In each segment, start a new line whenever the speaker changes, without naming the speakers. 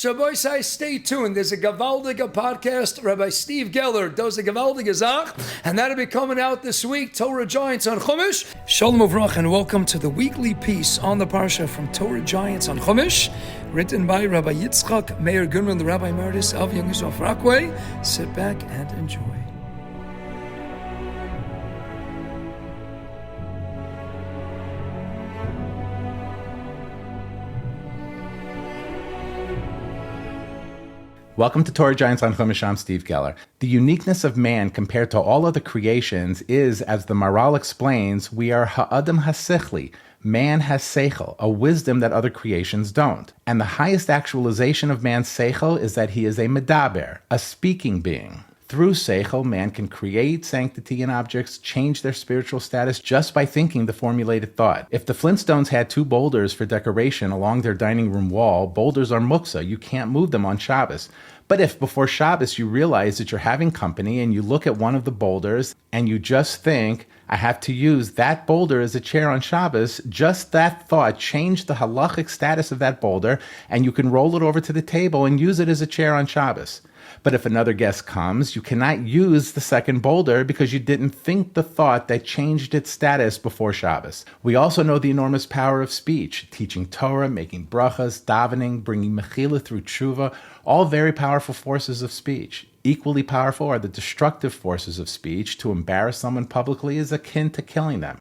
Shabbos, stay tuned. There's a Gavaldiga podcast. Rabbi Steve Geller does a Gavaldiga Zach, and that'll be coming out this week. Torah Giants on Chumash. Shalom Uvrach, and welcome to the weekly piece on the Parsha from Torah Giants on Chumash, written by Rabbi Yitzchak Meir Goodman, the Rabbi Emeritus of Young Yisrael Rockaway. Sit back and enjoy.
Welcome to Torah Giants on Chumash. I'm Steve Geller. The uniqueness of man compared to all other creations is, as the Maral explains, we are ha'adam ha'sechli. Man has Sechel, a wisdom that other creations don't. And the highest actualization of man's Sechel is that he is a medaber, a speaking being. Through Sechel, man can create sanctity in objects, change their spiritual status just by thinking the formulated thought. If the Flintstones had two boulders for decoration along their dining room wall, boulders are muksa. You can't move them on Shabbos. But if before Shabbos you realize that you're having company and you look at one of the boulders and you just think, I have to use that boulder as a chair on Shabbos, just that thought changed the halachic status of that boulder, and you can roll it over to the table and use it as a chair on Shabbos. But if another guest comes, you cannot use the second boulder because you didn't think the thought that changed its status before Shabbos. We also know the enormous power of speech, teaching Torah, making brachas, davening, bringing mechila through tshuva, all very powerful forces of speech. Equally powerful are the destructive forces of speech. To embarrass someone publicly is akin to killing them.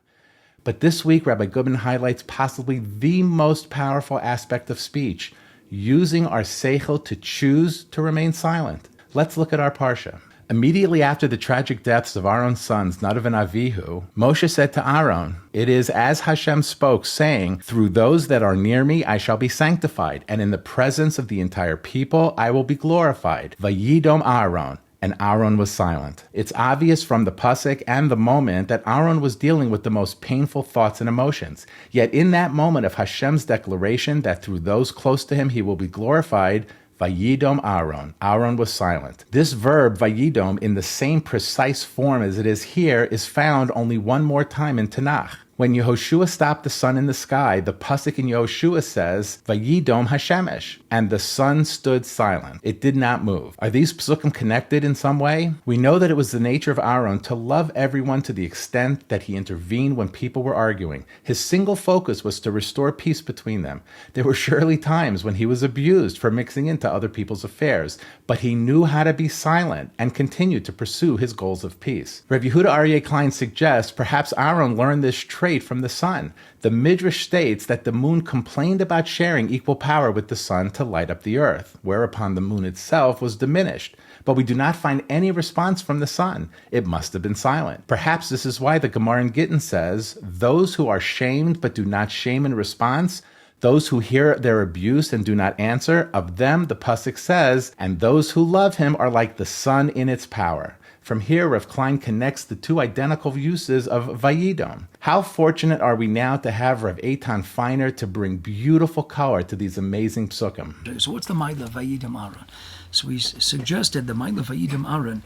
But this week, Rabbi Goodman highlights possibly the most powerful aspect of speech, using our seichel to choose to remain silent. Let's look at our parsha. Immediately after the tragic deaths of Aharon's sons, Nadav and Avihu, Moshe said to Aharon, "It is as Hashem spoke, saying, through those that are near me I shall be sanctified, and in the presence of the entire people I will be glorified. Vayidom Aharon." And Aharon was silent. It's obvious from the pasuk and the moment that Aharon was dealing with the most painful thoughts and emotions. Yet in that moment of Hashem's declaration that through those close to him he will be glorified, Vayidom Aharon. Aharon was silent. This verb, Vayidom, in the same precise form as it is here, is found only one more time in Tanakh. When Yehoshua stopped the sun in the sky, the pasuk in Yehoshua says, Vayidom Hashemesh, and the sun stood silent. It did not move. Are these pasukim connected in some way? We know that it was the nature of Aharon to love everyone to the extent that he intervened when people were arguing. His single focus was to restore peace between them. There were surely times when he was abused for mixing into other people's affairs, but he knew how to be silent and continued to pursue his goals of peace. Rav Yehuda Aryeh Klein suggests perhaps Aharon learned this trait from the sun. The Midrash states that the moon complained about sharing equal power with the sun to light up the earth, whereupon the moon itself was diminished. But we do not find any response from the sun. It must have been silent. Perhaps this is why the Gemara in Gittin says, those who are shamed but do not shame in response, those who hear their abuse and do not answer, of them the pasuk says, and those who love him are like the sun in its power. From here, Rav Klein connects the two identical uses of Vayidom. How fortunate are we now to have Rav Eytan Feiner to bring beautiful color to these amazing psukim.
So what's the Maila Vayidom Aharon? So we suggested the Maila Vayidom Aharon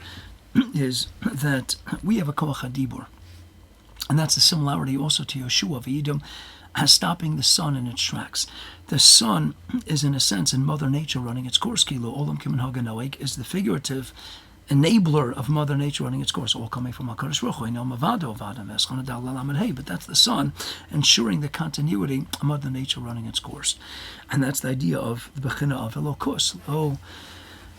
is that we have a Koach HaDibur. And that's a similarity also to Yeshua, Vayidom, as stopping the sun in its tracks. The sun is, in a sense, in Mother Nature running its course. Kilo Olam Kimin Haga Noeg is the figurative enabler of Mother Nature running its course, all coming from HaKadosh Baruch Hu, but that's the sun ensuring the continuity of Mother Nature running its course. And that's the idea of the Bechina of Elokus.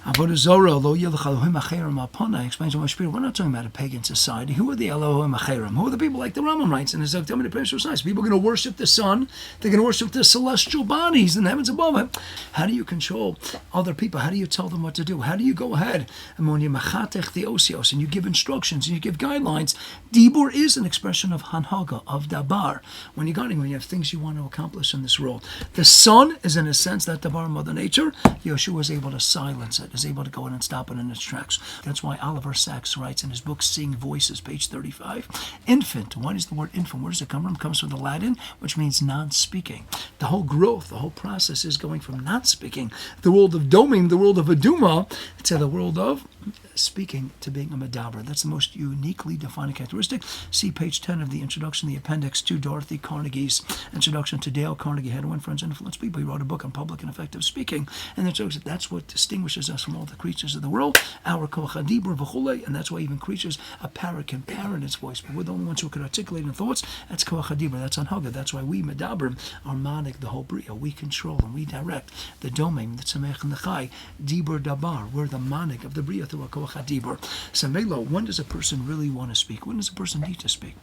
Avodah Zorah, lo yilach Elohim acherim alpana, explains in my spirit, we're not talking about a pagan society. Who are the Elohim acherim? Who are the people like the Rambam writes in his Avdamid Perishus Science? People are going to worship the sun, they're going to worship the celestial bodies in the heavens above it. How do you control other people? How do you tell them what to do? How do you go ahead and when you machatech the osios and you give instructions and you give guidelines? Dibur is an expression of hanhaga, of dabar. When you have things you want to accomplish in this world. The sun is in a sense that dabar, Mother Nature. Yeshua is able to silence it, is able to go in and stop it in its tracks. That's why Oliver Sacks writes in his book Seeing Voices, page 35, infant. What is the word infant? Where does it come from? It comes from the Latin, which means non-speaking. The whole growth, the whole process is going from not speaking, the world of doming, the world of aduma, to the world of speaking to being a medaber. That's the most uniquely defining characteristic. See page 10 of the introduction, the appendix to Dorothy Carnegie's introduction to Dale Carnegie, How to Win Friends and Influence People. He wrote a book on public and effective speaking, and it shows that that's what distinguishes us from all the creatures of the world, our koach hadibur v'chulei, and that's why even creatures, a parrot can parrot its voice, but we're the only ones who can articulate in thoughts. That's koach hadibur, that's anhaga. That's why we medaber are manik the whole bria. We control and we direct the domain, the tzemech and the chai, dibur dabar. We're the manik of the bria through a koach hadibur. So Melo, when does a person really want to speak? When does a person need to speak?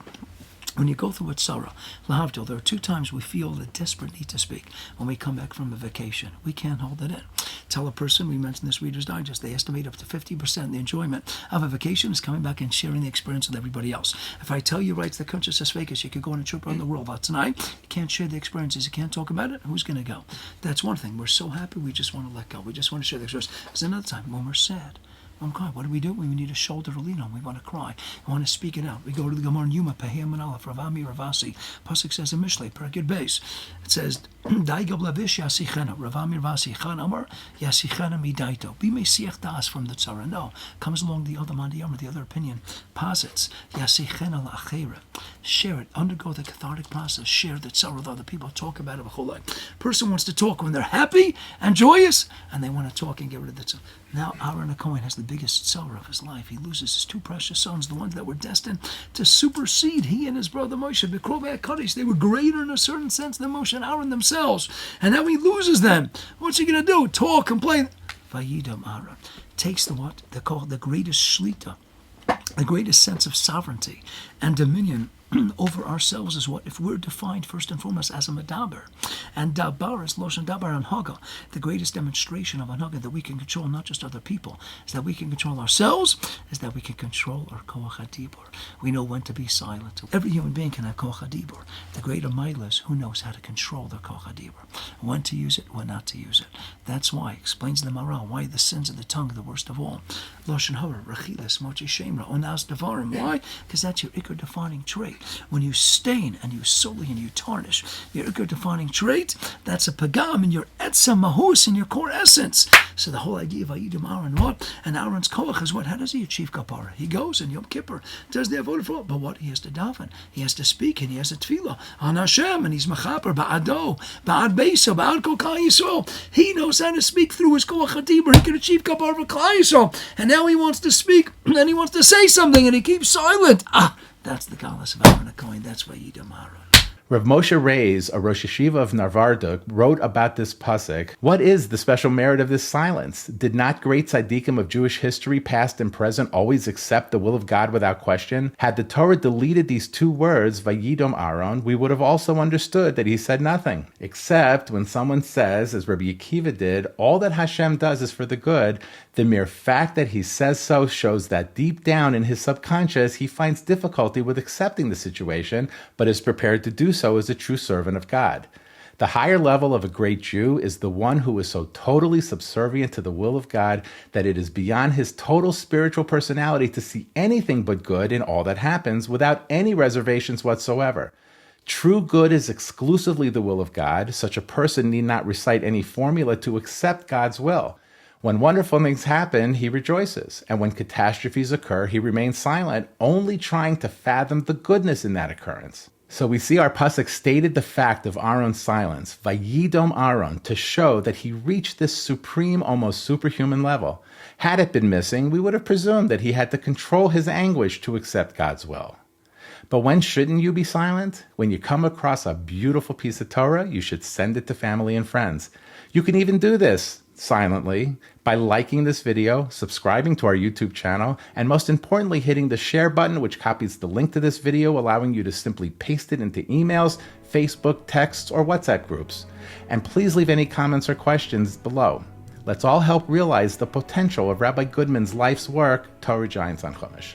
When you go through a tzara, lahavdil, there are 2 times we feel the desperate need to speak. When we come back from a vacation, we can't hold it in. Tell a person, we mentioned this Reader's Digest, they estimate up to 50% the enjoyment of a vacation is coming back and sharing the experience with everybody else. If I tell you, writes the conscious as Vegas, you could go on a trip around the world, but tonight, you can't share the experiences, you can't talk about it, who's going to go? That's one thing. We're so happy, we just want to let go. We just want to share the experience. There's another time when we're sad. I'm crying. What do? We need a shoulder to lean on. We want to cry. We want to speak it out. We go to the Gemara in Yuma, Pehiyam and Aleph, Ravami, Ravasi. Pasuk says in Mishlei, Perkid Beis. It says, Daigab Lavish Yasichena, Ravami, Ravasi, Chan Amar, Yasichena Midaito. Be Mesiach Das from the Tzara. No. Comes along the other Mandiyamar, the other opinion, posits, Yasichena La'achera. Share it. Undergo the cathartic process. Share the Tzara with other people. Talk about it a whole lot. Person wants to talk when they're happy and joyous, and they want to talk and get rid of the Tzara. Now Aharon HaKohen has the biggest tzara of his life. He loses his 2 precious sons, the ones that were destined to supersede he and his brother Moshe. B'krovei HaKadosh, they were greater in a certain sense than Moshe and Aaron themselves. And now he loses them. What's he going to do? Talk, complain. Vayidam Aharon takes the what? They call it the greatest shlita, the greatest sense of sovereignty and dominion over ourselves is what? If we're defined first and foremost as a medaber, and dabar is loshen dabar anhaga, the greatest demonstration of anhaga that we can control not just other people, is that we can control ourselves, is that we can control our koach hadibur. We know when to be silent. Every human being can have koach hadibur. The greater mila is who knows how to control their koach hadibur, when to use it, when not to use it. That's why, explains the Maral, why the sins of the tongue are the worst of all. Loshen hara, rachilas, mochi shemra, onas devarim. Why? Because that's your ikar defining trait. When you stain and you sully and you tarnish your ikar defining trait, that's a pagam in your etzem mahus, in your core essence. So the whole idea of Vayidam Aharon, what? And Aaron's koach is what? How does he achieve kapara? He goes and Yom Kippur does the avodah for, but what? He has to daven, he has to speak, and he has a tefillah on Hashem, and he's mechaper ba'ado, ba'ad beisa, ba'ad kol Klal Yisrael. He knows how to speak through his koach hadibur. He can achieve kapara for Klal Yisrael, and now he wants to speak, and he wants to say something, and he keeps silent. That's the galus of Aharon HaKohen. That's Vayidam Aharon.
Rav Moshe Reis, a Rosh Yeshiva of Narvarduk, wrote about this pasuk. What is the special merit of this silence? Did not great tzaddikim of Jewish history, past and present, always accept the will of God without question? Had the Torah deleted these 2 words, Vayidam Aharon, we would have also understood that he said nothing. Except when someone says, as Rabbi Akiva did, all that Hashem does is for the good, the mere fact that he says so shows that deep down in his subconscious, he finds difficulty with accepting the situation, but is prepared to do so as a true servant of God. The higher level of a great Jew is the one who is so totally subservient to the will of God that it is beyond his total spiritual personality to see anything but good in all that happens without any reservations whatsoever. True good is exclusively the will of God. Such a person need not recite any formula to accept God's will. When wonderful things happen, he rejoices, and when catastrophes occur, he remains silent, only trying to fathom the goodness in that occurrence. So we see our pasuk stated the fact of Aaron's silence, Vayidam Aharon, to show that he reached this supreme, almost superhuman level. Had it been missing, we would have presumed that he had to control his anguish to accept God's will. But when shouldn't you be silent? When you come across a beautiful piece of Torah, you should send it to family and friends. You can even do this silently by liking this video, subscribing to our YouTube channel, and most importantly, hitting the share button, which copies the link to this video, allowing you to simply paste it into emails, Facebook, texts, or WhatsApp groups. And please leave any comments or questions below. Let's all help realize the potential of Rabbi Goodman's life's work, Torah Giants on Chumash.